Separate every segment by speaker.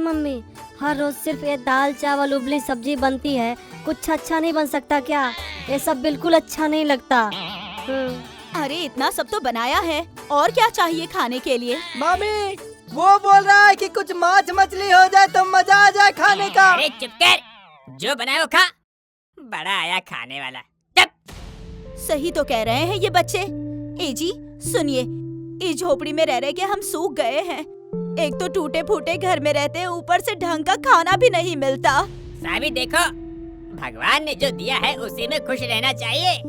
Speaker 1: Mummy, हर रोज सिर्फ ये दाल चावल उबली सब्जी बनती है, कुछ अच्छा नहीं बन सकता क्या? ये सब बिल्कुल अच्छा नहीं लगता।
Speaker 2: अरे इतना सब तो बनाया है, और क्या चाहिए खाने के लिए?
Speaker 3: मामी, वो बोल रहा है कि कुछ माछ मछली हो जाए तो मजा आ जाए खाने का।
Speaker 4: अरे चुप कर, जो बनाए वो खा। बड़ा आया खाने वाला।
Speaker 2: सही तो कह रहे हैं ये बच्चे। ए जी सुनिए, इस झोपड़ी में रह के हम सूख गए हैं। एक तो टूटे फूटे घर में रहते हैं, ऊपर से ढंग का खाना भी नहीं मिलता।
Speaker 4: साबित देखो, भगवान ने जो दिया है उसी में खुश रहना चाहिए।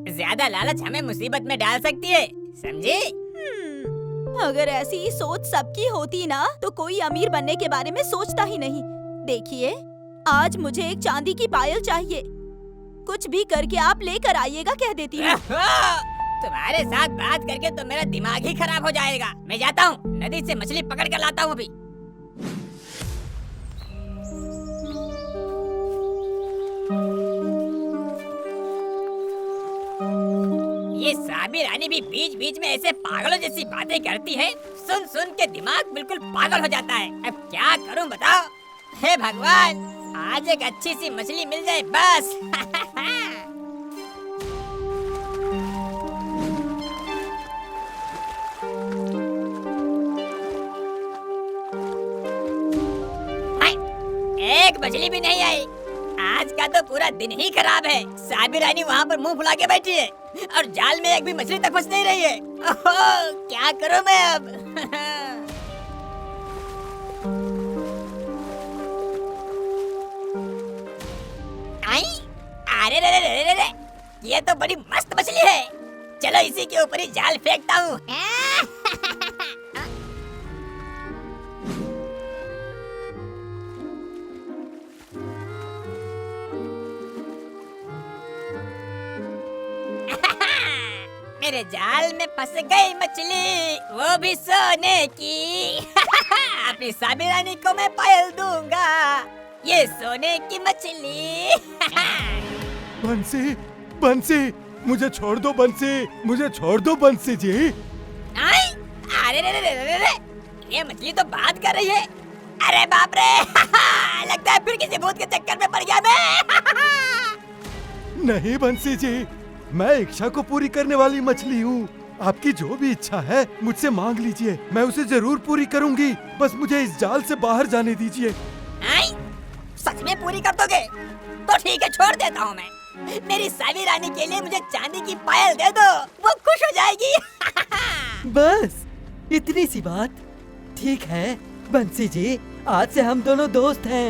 Speaker 4: ज्यादा लालच हमें मुसीबत में डाल सकती है, समझे?
Speaker 2: अगर ऐसी ही सोच सबकी होती ना तो कोई अमीर बनने के बारे में सोचता ही नहीं। देखिए, आज मुझे एक चांदी की पायल चाहिए, कुछ भी करके आप लेकर आइएगा, कह देती हूँ।
Speaker 4: तुम्हारे साथ बात करके तो मेरा दिमाग ही खराब हो जाएगा। मैं जाता हूँ, नदी से मछली पकड़ कर लाता हूँ अभी। ये साबी रानी भी बीच बीच में ऐसे पागलों जैसी बातें करती है, सुन सुन के दिमाग बिल्कुल पागल हो जाता है। अब क्या करूं बताओ? हे भगवान, आज एक अच्छी सी मछली मिल जाए बस। एक मछली भी नहीं आई। आज का तो पूरा दिन ही खराब है। साबी रानी वहाँ पर मुंह फुला के बैठी है और जाल में एक भी मछली तक फंस नहीं रही है। ओहो, क्या करूं मैं अब? आई, अरे रे रे रे रे रे, ये तो बड़ी मस्त मछली है। चलो इसी के ऊपर ही जाल फेंकता हूँ। मेरे जाल में फंस गई मछली, वो भी सोने की। अपनी साबी रानी को मैं पायल दूंगा, ये सोने की मछली।
Speaker 5: बंसी, बंसी, मुझे छोड़ दो बंसी, मुझे छोड़ दो बंसी जी।
Speaker 4: आई, अरे रे रे रे रे रे, ये मछली तो बात कर रही है। अरे बाप रे, लगता है फिर किसी भूत के चक्कर में पड़ गया मैं।
Speaker 5: नहीं बंसी जी, मैं इच्छा को पूरी करने वाली मछली हूँ। आपकी जो भी इच्छा है मुझसे मांग लीजिए, मैं उसे जरूर पूरी करूँगी। बस मुझे इस जाल से बाहर जाने दीजिए।
Speaker 4: आई, सच में पूरी कर दोगे? तो ठीक है, छोड़ देता हूँ मैं। मेरी साबी रानी के लिए मुझे चांदी की पायल दे दो, वो खुश हो जाएगी।
Speaker 3: बस इतनी सी बात। ठीक है बंसी जी, आज से हम दोनों दोस्त हैं।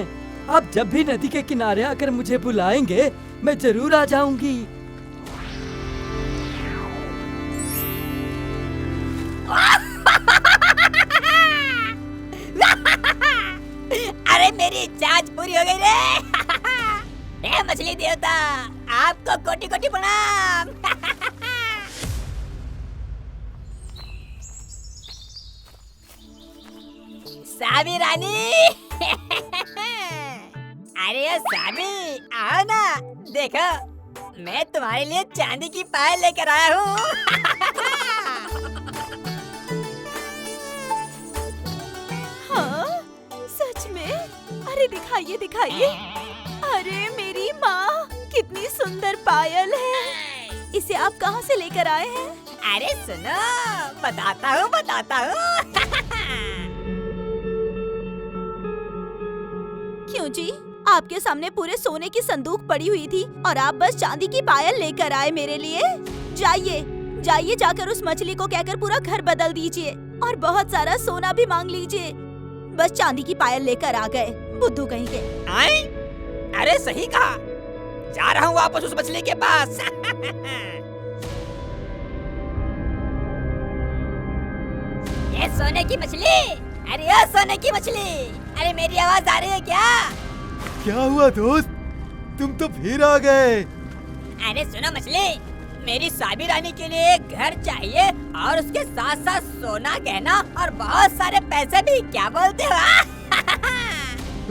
Speaker 3: आप जब भी नदी के किनारे आकर मुझे बुलाएंगे, मैं जरूर आ जाऊंगी।
Speaker 4: अरे मेरी इच्छा आज पूरी हो गई रे। हे मछली देवता, आपको कोटि कोटि प्रणाम। साबी रानी। अरे ये साबी, आओ ना, देखो मैं तुम्हारे लिए चांदी की पायल लेकर आया हूँ।
Speaker 2: हाँ, सच में? अरे दिखाइए दिखाइए। अरे मेरी माँ, कितनी सुंदर पायल है। इसे आप कहाँ से लेकर आए हैं?
Speaker 4: अरे सुनो, बताता हूँ।
Speaker 2: क्यों जी, आपके सामने पूरे सोने की संदूक पड़ी हुई थी और आप बस चांदी की पायल लेकर आए मेरे लिए? जाइए जाइए, जाकर उस मछली को कहकर पूरा घर बदल दीजिए और बहुत सारा सोना भी मांग लीजिए। बस चांदी की पायल लेकर आ गए, बुद्धू कहीं के।
Speaker 4: आई? अरे सही कहा, जा रहा हूँ वापस उस मछली के पास। ये सोने की मछली, अरे ये सोने की मछली, अरे मेरी आवाज आ रही है क्या?
Speaker 5: क्या हुआ दोस्त, तुम तो फिर आ गए।
Speaker 4: अरे सुनो मछली, मेरी साबी रानी के लिए एक घर चाहिए और उसके साथ साथ सोना गहना और बहुत सारे पैसे भी, क्या बोलते हो?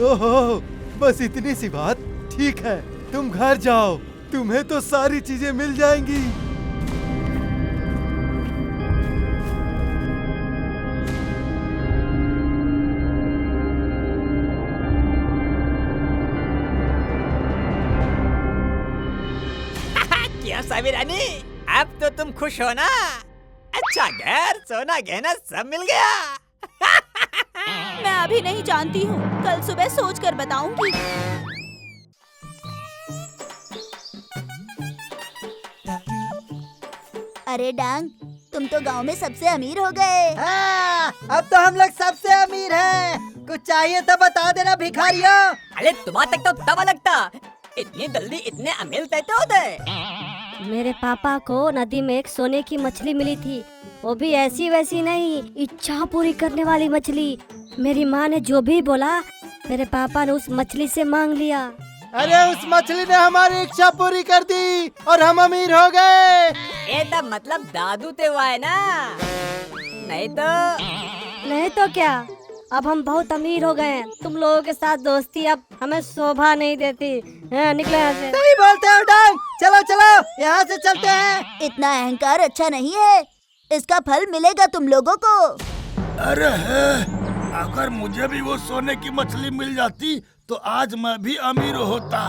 Speaker 5: ओहो, बस इतनी सी बात। ठीक है, तुम घर जाओ, तुम्हें तो सारी चीजें मिल जाएंगी।
Speaker 4: किया साबिर रानी, अब तो तुम खुश हो ना? अच्छा घर, सोना गहना सब मिल गया।
Speaker 2: मैं अभी नहीं जानती हूँ, कल सुबह सोच कर बताऊंगी। अरे डांग, तुम तो गांव में सबसे अमीर हो गए।
Speaker 3: हाँ, अब तो हम लोग सबसे अमीर हैं। कुछ चाहिए तो बता देना भिखारियों।
Speaker 4: अरे तुम्हारे तक तो तब लगता, इतनी जल्दी इतने अमीर कैसे होते?
Speaker 1: मेरे पापा को नदी में एक सोने की मछली मिली थी, वो भी ऐसी वैसी नहीं, इच्छा पूरी करने वाली मछली। मेरी माँ ने जो भी बोला, मेरे पापा ने उस मछली से मांग लिया।
Speaker 5: अरे उस मछली ने हमारी इच्छा पूरी कर दी और हम अमीर हो गए।
Speaker 4: ये तब मतलब दादू ते हुआ है ना? नहीं तो
Speaker 1: क्या, अब हम बहुत अमीर हो गए हैं। तुम लोगों के साथ दोस्ती अब हमें शोभा नहीं देती। निकलो यहाँ से।
Speaker 3: सही बोलते हो डांग, चलो चलो यहाँ से चलते हैं।
Speaker 2: इतना अहंकार अच्छा नहीं है, इसका फल मिलेगा तुम लोगों को।
Speaker 6: अरे है, अगर मुझे भी वो सोने की मछली मिल जाती तो आज मैं भी अमीर होता।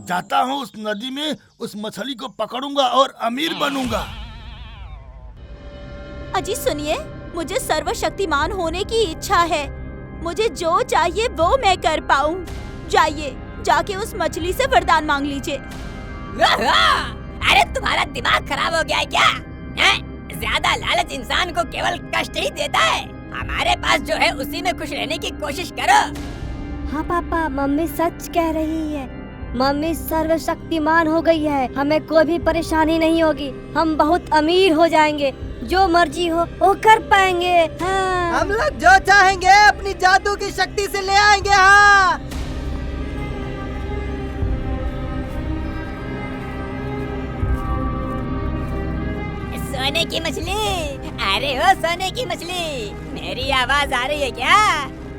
Speaker 6: जाता हूँ उस नदी में, उस मछली को पकड़ूंगा और अमीर बनूंगा।
Speaker 2: अजी सुनिए, मुझे सर्वशक्तिमान होने की इच्छा है। मुझे जो चाहिए वो मैं कर पाऊँ। जाइए, जाके उस मछली से वरदान मांग लीजिए।
Speaker 4: अरे तुम्हारा दिमाग खराब हो गया है क्या? ज्यादा लालच इंसान को केवल कष्ट ही देता है। हमारे पास जो है उसी में खुश रहने की कोशिश करो।
Speaker 1: हाँ पापा, मम्मी सच कह रही है। मम्मी सर्वशक्तिमान हो गई है, हमें कोई भी परेशानी नहीं होगी। हम बहुत अमीर हो जाएंगे, जो मर्जी हो वो कर पाएंगे। हाँ।
Speaker 3: हम लोग जो चाहेंगे अपनी जादू की शक्ति से ले आएंगे। हाँ।
Speaker 4: सोने की मछली, अरे ओ सोने की मछली, मेरी आवाज आ रही है क्या?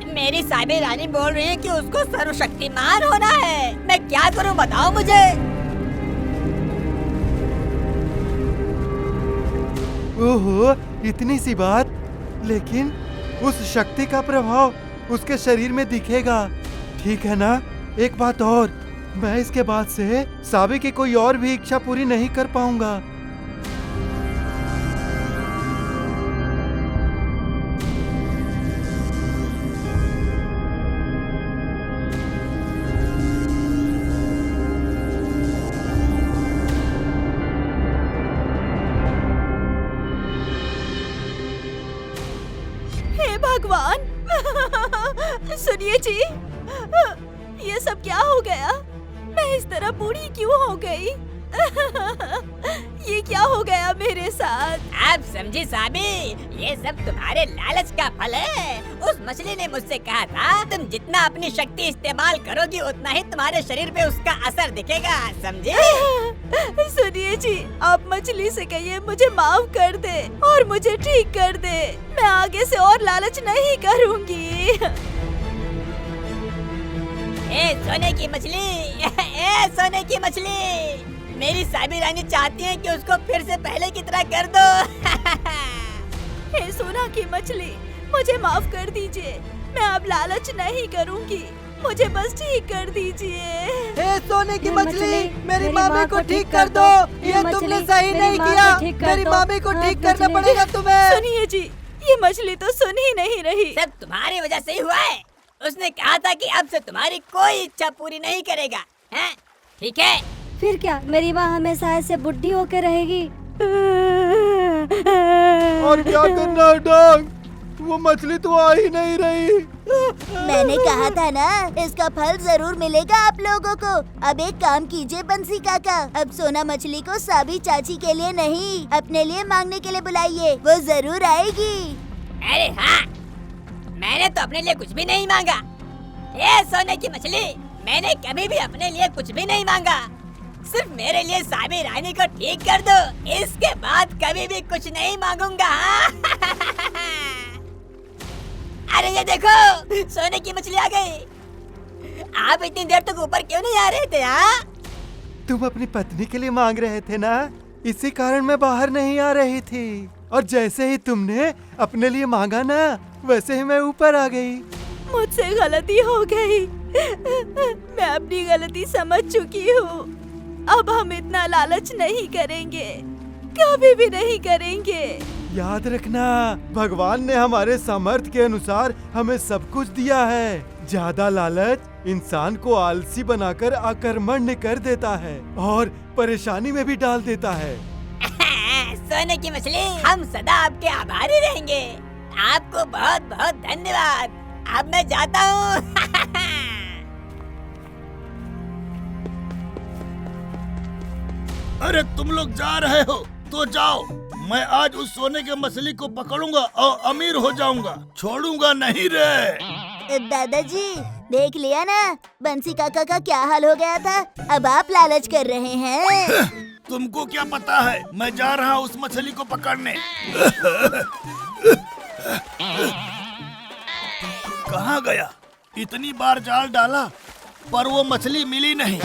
Speaker 4: मेरी साबिर रानी बोल रही है कि उसको सर्वशक्तिमान होना है। मैं क्या करूं बताओ मुझे।
Speaker 5: ओहो, इतनी सी बात, लेकिन उस शक्ति का प्रभाव उसके शरीर में दिखेगा। ठीक है ना? एक बात और, मैं इसके बाद से साबी की कोई और भी इच्छा पूरी नहीं कर पाऊंगा।
Speaker 2: भगवान, सुनिए जी, ये सब क्या हो गया? मैं इस तरह बूढ़ी क्यों हो गई? ये क्या हो गया मेरे साथ?
Speaker 4: आप समझी साबी, ये सब तुम्हारे लालच का फल है। उस मछली ने मुझसे कहा था, तुम जितना अपनी शक्ति इस्तेमाल करोगी उतना ही तुम्हारे शरीर पे उसका असर दिखेगा, समझे?
Speaker 2: सुनिए जी, आप मछली से कहिए मुझे माफ कर दे और मुझे ठीक कर दे। मैं आगे से और लालच नहीं करूँगी।
Speaker 4: ए सोने की मछली, ए सोने की मछली, मेरी साबिर रानी चाहती है कि उसको फिर से पहले की तरह कर दो।
Speaker 2: हे सोना की मछली, मुझे माफ कर दीजिए। मैं अब लालच नहीं करूँगी, मुझे बस ठीक कर दीजिए।
Speaker 3: हे सोने की मछली, मेरी मामी को ठीक कर दो। ये तुमने सही नहीं किया। मेरी मामी को ठीक करना पड़ेगा तुम्हें।
Speaker 2: सुनिए जी, ये मछली तो सुन ही नहीं रही।
Speaker 4: सब तुम्हारी वजह से ही हुआ है। उसने कहा था कि अब से तुम्हारी कोई इच्छा पूरी नहीं करेगा, हैं? ठीक है?
Speaker 1: फिर क्या, मेरी माँ हमेशा ऐसे बुढ़ी होके रहेगी?
Speaker 5: और क्या करना डांग, वो मछली तो आ ही नहीं रही।
Speaker 2: मैंने कहा था ना, इसका फल जरूर मिलेगा आप लोगों को। अब एक काम कीजिए बंसी काका, अब सोना मछली को साबी चाची के लिए नहीं, अपने लिए मांगने के लिए बुलाइए, वो जरूर आएगी।
Speaker 4: अरे हाँ, मैंने तो अपने लिए कुछ भी नहीं मांगा। ये सोने की मछली, मैंने कभी भी अपने लिए कुछ भी नहीं मांगा। सिर्फ मेरे लिए साबिर रानी को ठीक कर दो, इसके बाद कभी भी कुछ नहीं मांगूंगा। अरे ये देखो, सोने की मछली आ गई। आप इतनी देर तक ऊपर क्यों नहीं आ रहे थे? हाँ,
Speaker 5: तुम अपनी पत्नी के लिए मांग रहे थे ना, इसी कारण मैं बाहर नहीं आ रही थी। और जैसे ही तुमने अपने लिए मांगा ना, वैसे ही मैं ऊपर आ गई।
Speaker 2: मुझसे गलती हो गई। मैं अपनी गलती समझ चुकी हूँ। अब हम इतना लालच नहीं करेंगे, कभी भी नहीं करेंगे।
Speaker 5: याद रखना, भगवान ने हमारे सामर्थ्य के अनुसार हमें सब कुछ दिया है। ज्यादा लालच इंसान को आलसी बनाकर अकर्मण्य कर देता है और परेशानी में भी डाल देता है।
Speaker 4: सोने की मछली, हम सदा आपके आभारी रहेंगे। आपको बहुत बहुत धन्यवाद। अब मैं जाता हूँ।
Speaker 6: अरे तुम लोग जा रहे हो तो जाओ, मैं आज उस सोने के मछली को पकड़ूंगा और अमीर हो जाऊंगा, छोड़ूंगा नहीं रे।
Speaker 2: दादाजी देख लिया ना, बंसी काका का क्या हाल हो गया था। अब आप लालच कर रहे हैं।
Speaker 6: तुमको क्या पता है, मैं जा रहा हूँ उस मछली को पकड़ने। कहाँ गया? इतनी बार जाल डाला पर वो मछली मिली नहीं।